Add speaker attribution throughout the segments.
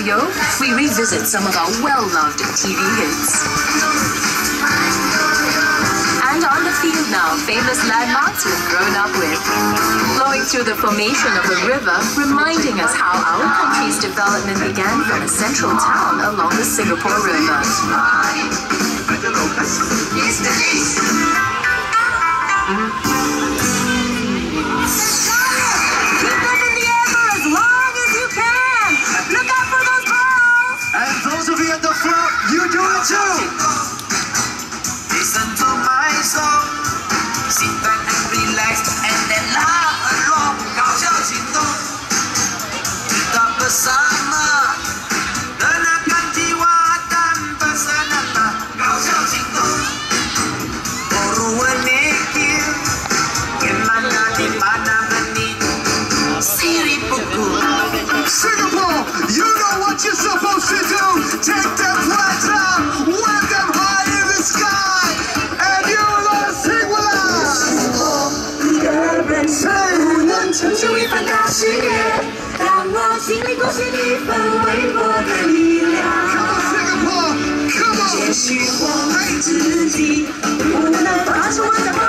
Speaker 1: radio, we revisit some of our well-loved TV hits. And on the field now, famous landmarks we've grown up with. Flowing through the formation of a river, reminding us how our country's development began from a central town along the Singapore River.
Speaker 2: You do it too! Listen to my song, sit back and relax, and then laugh along. 搞笑行动 kita bersama tenangkan jiwa dan bersenang-senang. 搞笑行动 Baru mikir gimana di mana benih siri pukul. Singapore, you know what you're supposed to do. Take them flags out, wave them high in the sky, and you're gonna sing with us. 一个人生能成就一番大事业，让我经历过些你分为我的力量。Come on, Singapore, come on. 也许我爱自己，不能发出我的光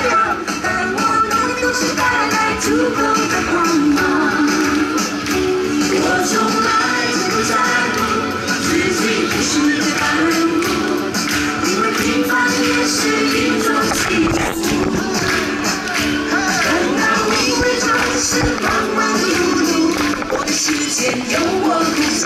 Speaker 2: 亮，但我努力都是带来足够的光芒。我从来就不在乎自己不是个大人物，因为平凡也是一种幸福。等到你会唱的是忙忙碌碌，我的世界有我故事，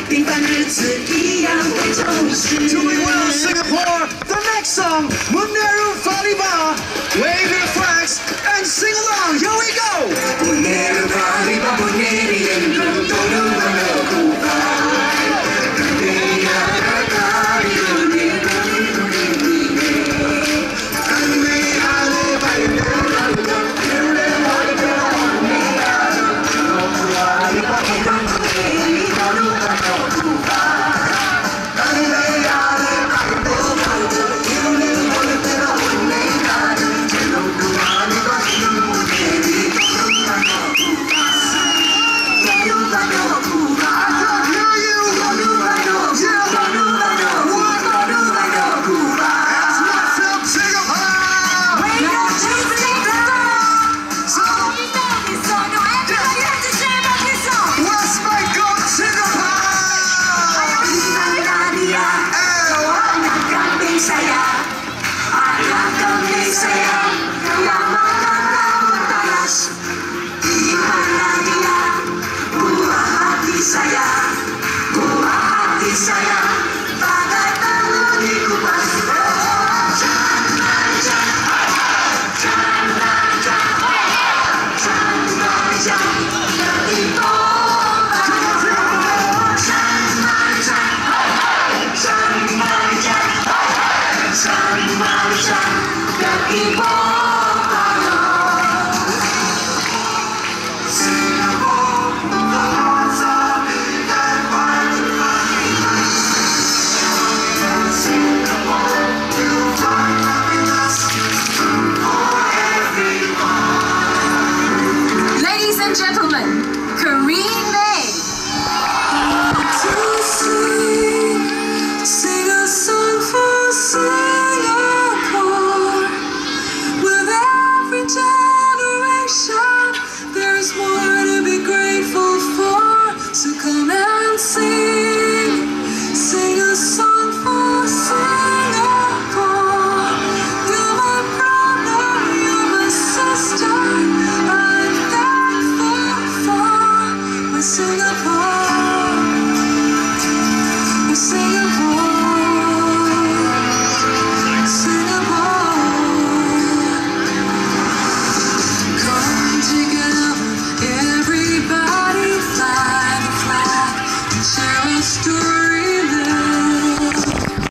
Speaker 2: 平凡日子一样会充实。Doing well, Singapore. The next song, Muneru Faliba. Wave your flags and sing along. Here we go. Muneru Faliba, Muneru saya